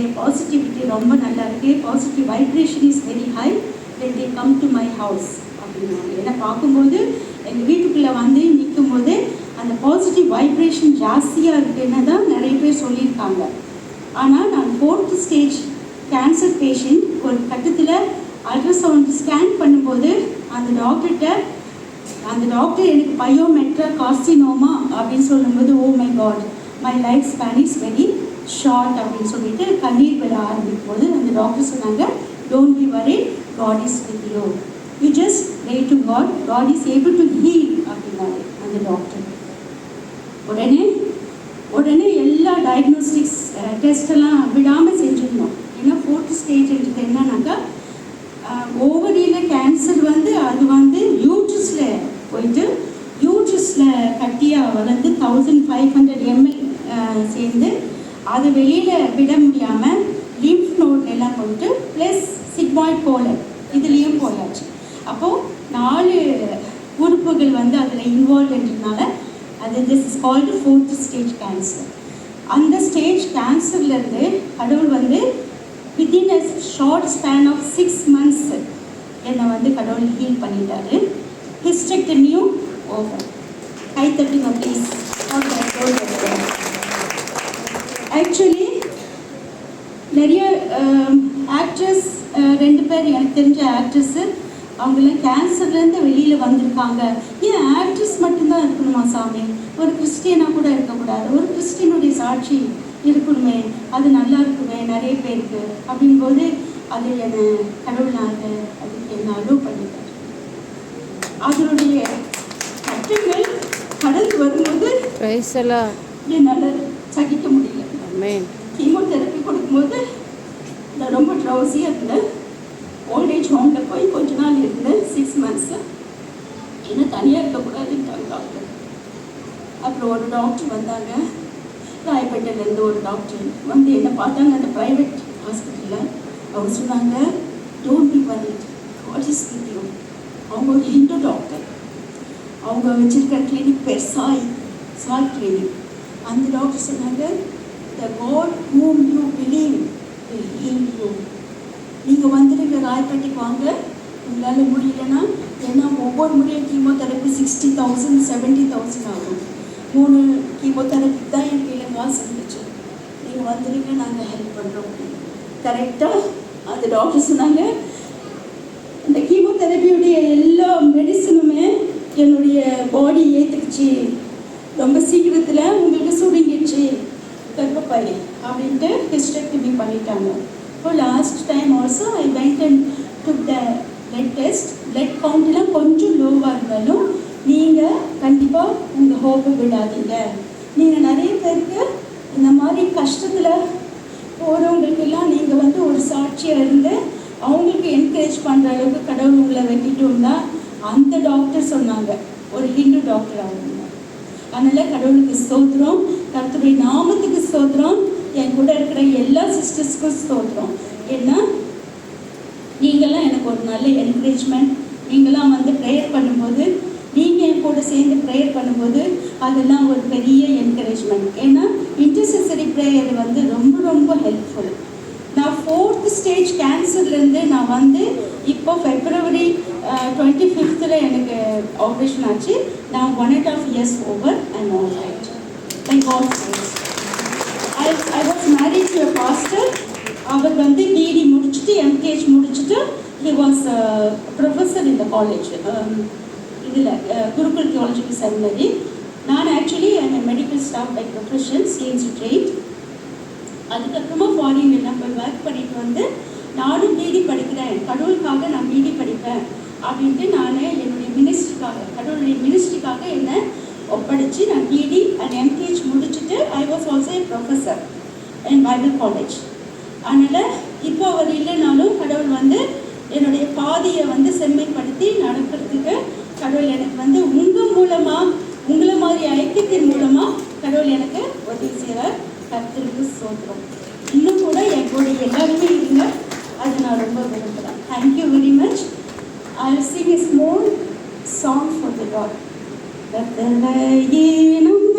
என்னுடைய பாசிட்டிவிட்டி ரொம்ப நல்லா இருக்குது, positive vibration is very high when they come to my house அப்படின்னாங்க. ஏன்னா பார்க்கும்போது எங்கள் வீட்டுக்குள்ளே வந்து நிற்கும் போது அந்த பாசிட்டிவ் வைப்ரேஷன் ஜாஸ்தியாக இருக்குன்னு தான் நிறைய பேர் சொல்லியிருக்காங்க. ஆனால் நான் 4th ஸ்டேஜ் கேன்சர் பேஷண்ட் ஒரு கட்டத்தில் அல்ட்ராசவுண்ட் ஸ்கேன் பண்ணும்போது அந்த டாக்டர் எனக்கு பயோமெட்ரா கார்சினோமா அப்படின்னு சொல்லும்போது oh my God my life span is very short அப்படின்னு சொல்லிட்டு கண்ணீர் விட ஆரம்பிக்கும் போது அந்த டாக்டர் சொன்னாங்க, don't be worry, God is with you, you just pray to God, God is able to heal அப்படின்னாரு அந்த டாக்டர். உடனே எல்லா டயக்னோஸ்டிக்ஸ் டெஸ்டெல்லாம் விடாமல் செஞ்சிருந்தோம். ஏன்னா 4th ஸ்டேஜ்ன்றது என்னன்னாக்கா ஓவரியில் கேன்சர் வந்து அது வந்து யூட்ரஸில் போயிட்டு யூட்ரஸில் கட்டியாக வளர்ந்து 1500 ml சேர்ந்து அது வெளியில் விட முடியாமல் லிம்ஃப் நோட்லாம் போயிட்டு ப்ளஸ் சிக்மாய்ட் கோலன் இதுலேயும் போயாச்சு. அப்போது 4 உறுப்புகள் வந்து அதில் இன்வால்வ்ன்றதுனால அது this is called 4th stage cancer. அந்த ஸ்டேஜ் கேன்சர்லேருந்து கடவுள் வந்து within a short span of 6 months என்னை வந்து கடவுள் ஹீல் பண்ணிட்டாரு. ஹிஸ்டெக்டமியும் ஓவர். கை தட்டுங்க ப்ளீஸ். ஆக்சுவலி நிறைய ஆக்ட்ரஸ் 2 பேர் எனக்கு தெரிஞ்ச ஆக்ட்ரஸ்ஸு அவங்களாம் கேன்சர்லேருந்து வெளியில் வந்திருக்காங்க. ஏன் ஆக்ட்ரஸ் மட்டும்தான் இருக்கணுமா சாமி? ஒரு கிறிஸ்டியனாக கூட இருக்கக்கூடாது? ஒரு கிறிஸ்டியனுடைய சாட்சி இருக்கணுமே, அது நல்லா இருக்குமே நிறைய பேருக்கு அப்படின்போது அது என்னை கடவுளாக அதுக்கு என்ன அலோவ் பண்ணிட்டார். அதனுடைய கட்டுகள் கடந்து வரும்போது என்னால் சகிக்க முடியல. கீமோதெரப்பி கொடுக்கும்போது நான் ரொம்ப ட்ரௌசியாக இருந்தேன். ஓல்டேஜ் ஹோமில் போய் கொஞ்ச நாள் இருந்தேன், 6 months. என்ன தனியாக இருக்கக்கூடாதுன்ட்டாங்க டாக்டர். அப்புறம் ஒரு டாக்டர் வந்தாங்க, ராயப்பேட்டையிலேருந்து ஒரு டாக்டர் வந்து என்னை பார்த்தாங்க அந்த ப்ரைவேட் ஹாஸ்பிட்டலில். அவங்க சொன்னாங்க, don't be worried, God is with you. அவங்க ஒரு ஹிந்து டாக்டர், அவங்க வச்சுருக்க கிளினிக் பேர் சாய் கிளினிக். அந்த டாக்டர் சொன்னாங்க, the God whom you believe will heal you. நீங்கள் வந்துடுங்க, ராயப்பேட்டைக்கு வாங்க, உங்களால் முடியலன்னா. ஏன்னா ஒவ்வொரு முறையும் கீமோதெரப்பி 60,000 70,000 ஆகும். 3 கீமோதெரப்பி தான் எனக்கு இல்லை காசு இருந்துச்சு. நீங்கள் வந்துடுங்க, நாங்கள் ஹெல்ப் பண்ணுறோம். கரெக்டாக அந்த டாக்டர் சொன்னாங்க, இந்த கீமோதெரப்பியுடைய எல்லா மெடிசனுமே என்னுடைய பாடி ஏற்றுக்குச்சு, ரொம்ப சீக்கிரத்தில் உங்களுக்கு சுருங்கிடுச்சு கர்ப்பப்பை அப்படின்ட்டு ஹிஸ்டெக்டமி பண்ணிட்டாங்க. இப்போ last time also I went and took the blood test. Blood கவுண்ட்லாம் கொஞ்சம் லோவாக இருந்தாலும் நீங்கள் கண்டிப்பாக உங்கள் ஹோப்பை விடாதீங்க. நீங்கள் நிறைய பேருக்கு இந்த மாதிரி கஷ்டத்தில் போகிறவங்களுக்கெல்லாம் நீங்கள் வந்து ஒரு சாட்சியாக இருந்து அவங்களுக்கு என்கரேஜ் பண்ணுற அளவுக்கு கடவுள் உங்களை வெட்டிட்டோம் தான் அந்த டாக்டர் சொன்னாங்க. ஒரு ஹிந்து டாக்டர் அவங்க. அதனால் கடவுளுக்கு ஸ்தோத்திரம், கர்த்தருடைய நாமத்துக்கு ஸ்தோத்திரம், என் கூட இருக்கிற எல்லா சிஸ்டர்ஸ்க்கும் ஸ்தோத்திரம். ஏன்னா நீங்களாம் எனக்கு ஒரு நல்ல என்கரேஜ்மெண்ட். நீங்களாம் வந்து ப்ரேயர் பண்ணும்போது, நீங்கள் என் கூட சேர்ந்து ப்ரேயர் பண்ணும்போது அதெல்லாம் ஒரு பெரிய என்கரேஜ்மெண்ட். ஏன்னா இன்டர்செசரி ப்ரேயர் வந்து ரொம்ப ரொம்ப ஹெல்ப்ஃபுல். நான் 4th ஸ்டேஜ் கேன்சர்லேருந்து நான் வந்து இப்போ February 25th எனக்கு ஆப்ரேஷன் ஆச்சு. நான் 1.5 years over and all right. By God's grace. I was married to a pastor. அவர் வந்து டிடி முடிச்சுட்டு MKH முடிச்சுட்டு he was a professor in the college. இதில் குருகுல் தியாலஜிக்கல் செமினரி. நான் actually medical staff by profession, CNC trained. அதுக்கப்புறமா ஃபாரினில் நம்ம work பண்ணிட்டு வந்து நானும் பிடி படிக்கிறேன், கடவுளுக்காக நான் பிடி படிப்பேன் அப்படின்ட்டு நான் என்னுடைய மினிஸ்ட்ரிக்காக, கடவுளுடைய மினிஸ்ட்ரிக்காக என்னை ஒப்படைச்சு நான் பிடி அண்ட் MKH முடிச்சுட்டு I was also a professor in Bible college. அதனால் இப்போ அவர் இல்லைனாலும் கடவுள் வந்து என்னுடைய பாதியை வந்து செம்மைப்படுத்தி நடக்கிறதுக்கு கடவுள் எனக்கு வந்து உங்கள் மூலமாக, உங்களை மாதிரி ஐக்கியத்தின் மூலமாக கடவுள் எனக்கு உதவி செய்கிறார். கர்த்தருக்கு ஸ்தோத்திரம். இன்னும் கூட என் கூட எல்லாருமே இருங்க, அதை நான் ரொம்ப விரும்புகிறேன். Thank you very much. I will sing a small song for the Lord. கர்த்தரையேனும்